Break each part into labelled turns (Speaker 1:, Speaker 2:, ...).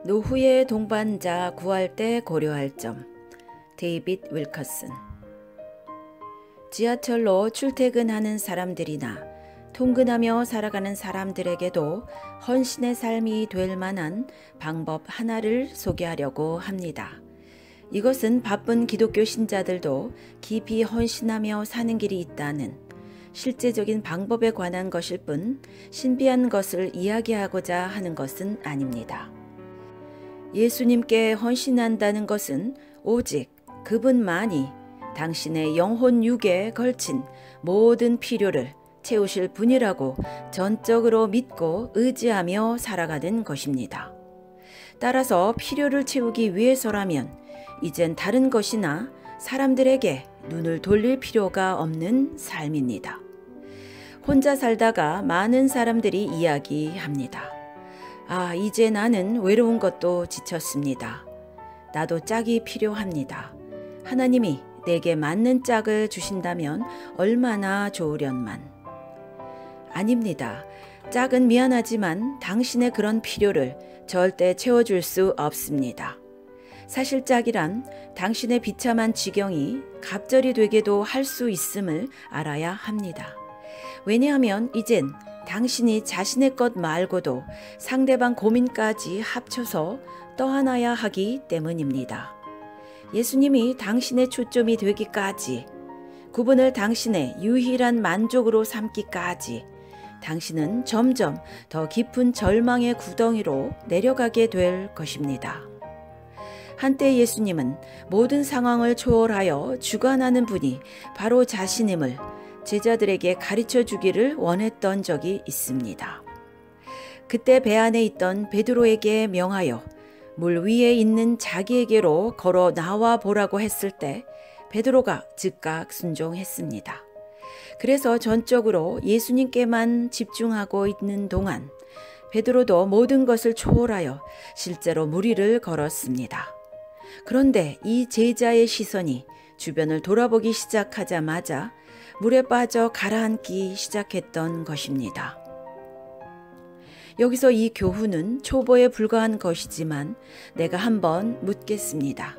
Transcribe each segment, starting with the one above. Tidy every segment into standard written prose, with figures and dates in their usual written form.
Speaker 1: 노후의 동반자 구할 때 고려할 점. 데이빗 윌커슨. 지하철로 출퇴근하는 사람들이나 통근하며 살아가는 사람들에게도 헌신의 삶이 될 만한 방법 하나를 소개하려고 합니다. 이것은 바쁜 기독교 신자들도 깊이 헌신하며 사는 길이 있다는 실제적인 방법에 관한 것일 뿐 신비한 것을 이야기하고자 하는 것은 아닙니다. 예수님께 헌신한다는 것은 오직 그분만이 당신의 영혼 육에 걸친 모든 필요를 채우실 분이라고 전적으로 믿고 의지하며 살아가는 것입니다. 따라서 필요를 채우기 위해서라면 이젠 다른 것이나 사람들에게 눈을 돌릴 필요가 없는 삶입니다. 혼자 살다가 많은 사람들이 이야기합니다. 아, 이제 나는 외로운 것도 지쳤습니다. 나도 짝이 필요합니다. 하나님이 내게 맞는 짝을 주신다면 얼마나 좋으련만. 아닙니다. 짝은 미안하지만 당신의 그런 필요를 절대 채워줄 수 없습니다. 사실 짝이란 당신의 비참한 지경이 갑절이 되게도 할 수 있음을 알아야 합니다. 왜냐하면 이젠 당신이 자신의 것 말고도 상대방 고민까지 합쳐서 떠안아야 하기 때문입니다. 예수님이 당신의 초점이 되기까지, 그분을 당신의 유일한 만족으로 삼기까지 당신은 점점 더 깊은 절망의 구덩이로 내려가게 될 것입니다. 한때 예수님은 모든 상황을 초월하여 주관하는 분이 바로 자신임을 제자들에게 가르쳐 주기를 원했던 적이 있습니다. 그때 배 안에 있던 베드로에게 명하여 물 위에 있는 자기에게로 걸어 나와 보라고 했을 때 베드로가 즉각 순종했습니다. 그래서 전적으로 예수님께만 집중하고 있는 동안 베드로도 모든 것을 초월하여 실제로 물 위를 걸었습니다. 그런데 이 제자의 시선이 주변을 돌아보기 시작하자마자 물에 빠져 가라앉기 시작했던 것입니다. 여기서 이 교훈은 초보에 불과한 것이지만 내가 한번 묻겠습니다.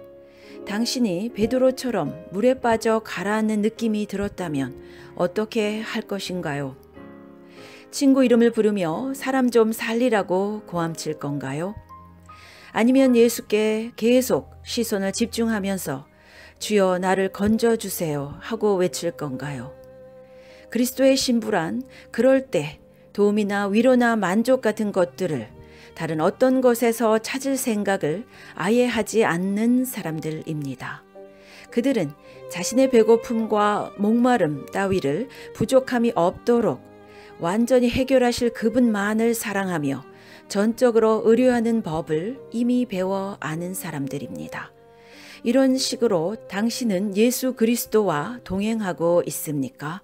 Speaker 1: 당신이 베드로처럼 물에 빠져 가라앉는 느낌이 들었다면 어떻게 할 것인가요? 친구 이름을 부르며 사람 좀 살리라고 고함칠 건가요? 아니면 예수께 계속 시선을 집중하면서 주여 나를 건져주세요 하고 외칠 건가요? 그리스도의 신부란 그럴 때 도움이나 위로나 만족 같은 것들을 다른 어떤 것에서 찾을 생각을 아예 하지 않는 사람들입니다. 그들은 자신의 배고픔과 목마름 따위를 부족함이 없도록 완전히 해결하실 그분만을 사랑하며 전적으로 의뢰하는 법을 이미 배워 아는 사람들입니다. 이런 식으로 당신은 예수 그리스도와 동행하고 있습니까?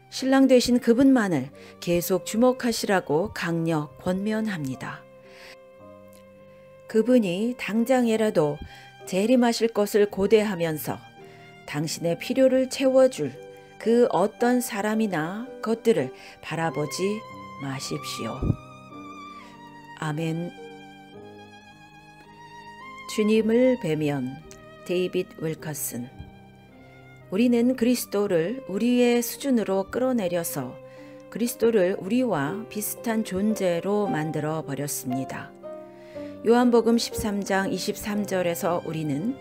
Speaker 1: 신랑 되신 그분만을 계속 주목하시라고 강력 권면합니다. 그분이 당장이라도 재림하실 것을 고대하면서 당신의 필요를 채워줄 그 어떤 사람이나 것들을 바라보지 마십시오. 아멘. 주님을 뵈면. 데이빗 윌커슨. 우리는 그리스도를 우리의 수준으로 끌어내려서 그리스도를 우리와 비슷한 존재로 만들어 버렸습니다. 요한복음 13장 23절에서 우리는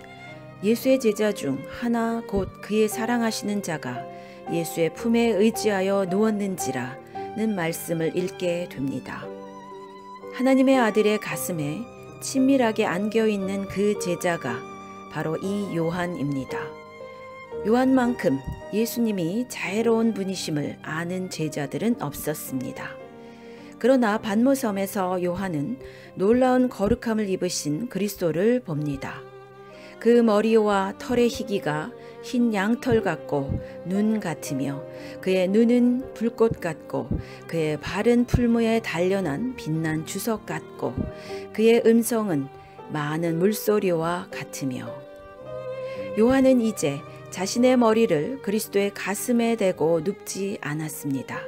Speaker 1: 예수의 제자 중 하나 곧 그의 사랑하시는 자가 예수의 품에 의지하여 누웠는지라는 말씀을 읽게 됩니다. 하나님의 아들의 가슴에 친밀하게 안겨있는 그 제자가 바로 이 요한입니다. 요한만큼 예수님이 자애로운 분이심을 아는 제자들은 없었습니다. 그러나 반모섬에서 요한은 놀라운 거룩함을 입으신 그리스도를 봅니다. 그 머리와 털의 희기가 흰 양털 같고 눈 같으며 그의 눈은 불꽃 같고 그의 발은 풀무에 단련한 빛난 주석 같고 그의 음성은 많은 물소리와 같으며. 요한은 이제 자신의 머리를 그리스도의 가슴에 대고 눕지 않았습니다.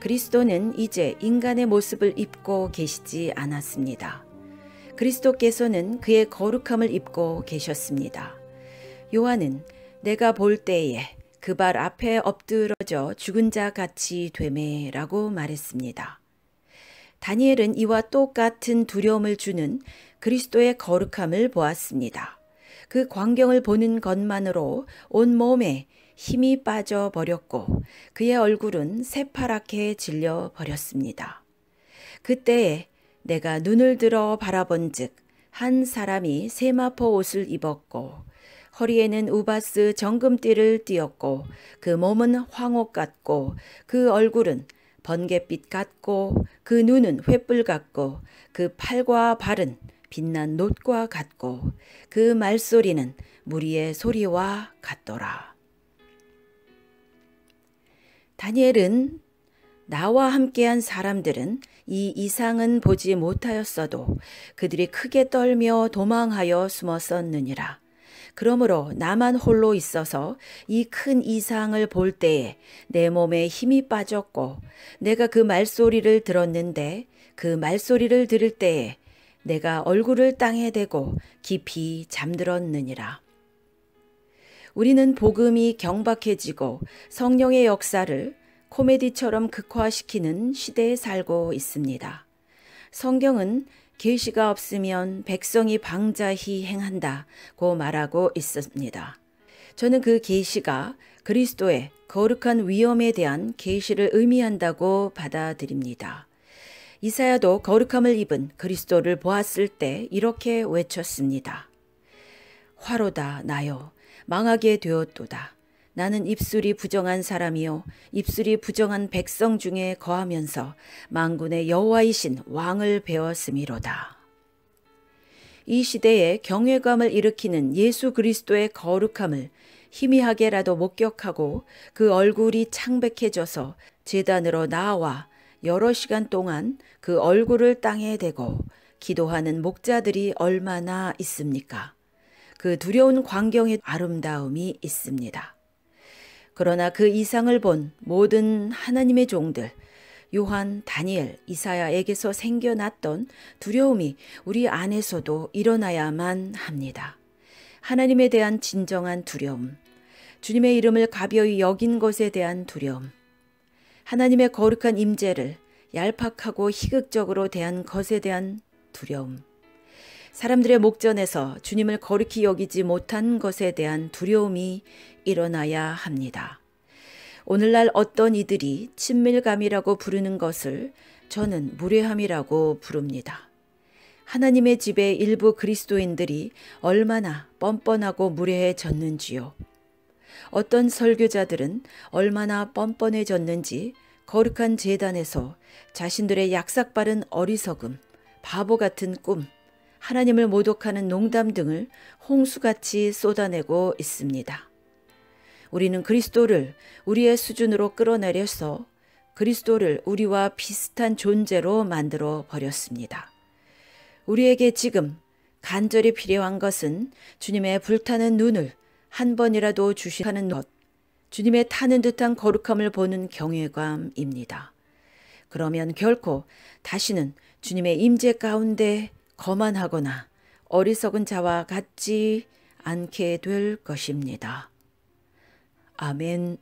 Speaker 1: 그리스도는 이제 인간의 모습을 입고 계시지 않았습니다. 그리스도께서는 그의 거룩함을 입고 계셨습니다. 요한은 내가 볼 때에 그 발 앞에 엎드러져 죽은 자 같이 되매라고 말했습니다. 다니엘은 이와 똑같은 두려움을 주는 그리스도의 거룩함을 보았습니다. 그 광경을 보는 것만으로 온 몸에 힘이 빠져버렸고 그의 얼굴은 새파랗게 질려버렸습니다. 그때에 내가 눈을 들어 바라본즉 한 사람이 세마포 옷을 입었고 허리에는 우바스 정금띠를 띠었고 그 몸은 황옥 같고 그 얼굴은 번갯빛 같고 그 눈은 횃불 같고 그 팔과 발은 빛난 놋과 같고 그 말소리는 무리의 소리와 같더라. 다니엘은 나와 함께한 사람들은 이 이상은 보지 못하였어도 그들이 크게 떨며 도망하여 숨었었느니라. 그러므로 나만 홀로 있어서 이 큰 이상을 볼 때에 내 몸에 힘이 빠졌고 내가 그 말소리를 들었는데 그 말소리를 들을 때에 내가 얼굴을 땅에 대고 깊이 잠들었느니라. 우리는 복음이 경박해지고 성령의 역사를 코미디처럼 극화시키는 시대에 살고 있습니다. 성경은 계시가 없으면 백성이 방자히 행한다고 말하고 있습니다. 저는 그 계시가 그리스도의 거룩한 위엄에 대한 계시를 의미한다고 받아들입니다. 이사야도 거룩함을 입은 그리스도를 보았을 때 이렇게 외쳤습니다. 화로다 나여 망하게 되었도다. 나는 입술이 부정한 사람이요 입술이 부정한 백성 중에 거하면서 만군의 여호와이신 왕을 배웠음이로다. 이 시대에 경외감을 일으키는 예수 그리스도의 거룩함을 희미하게라도 목격하고 그 얼굴이 창백해져서 제단으로 나와 여러 시간 동안 그 얼굴을 땅에 대고 기도하는 목자들이 얼마나 있습니까? 그 두려운 광경의 아름다움이 있습니다. 그러나 그 이상을 본 모든 하나님의 종들, 요한, 다니엘, 이사야에게서 생겨났던 두려움이 우리 안에서도 일어나야만 합니다. 하나님에 대한 진정한 두려움, 주님의 이름을 가벼이 여긴 것에 대한 두려움, 하나님의 거룩한 임재를 얄팍하고 희극적으로 대한 것에 대한 두려움, 사람들의 목전에서 주님을 거룩히 여기지 못한 것에 대한 두려움이 일어나야 합니다. 오늘날 어떤 이들이 친밀감이라고 부르는 것을 저는 무례함이라고 부릅니다. 하나님의 집의 일부 그리스도인들이 얼마나 뻔뻔하고 무례해졌는지요. 어떤 설교자들은 얼마나 뻔뻔해졌는지 거룩한 제단에서 자신들의 약삭빠른 어리석음, 바보 같은 꿈, 하나님을 모독하는 농담 등을 홍수같이 쏟아내고 있습니다. 우리는 그리스도를 우리의 수준으로 끌어내려서 그리스도를 우리와 비슷한 존재로 만들어 버렸습니다. 우리에게 지금 간절히 필요한 것은 주님의 불타는 눈을 한 번이라도 주시는 것, 주님의 타는 듯한 거룩함을 보는 경외감입니다. 그러면 결코 다시는 주님의 임재 가운데 거만하거나 어리석은 자와 같지 않게 될 것입니다. 아멘.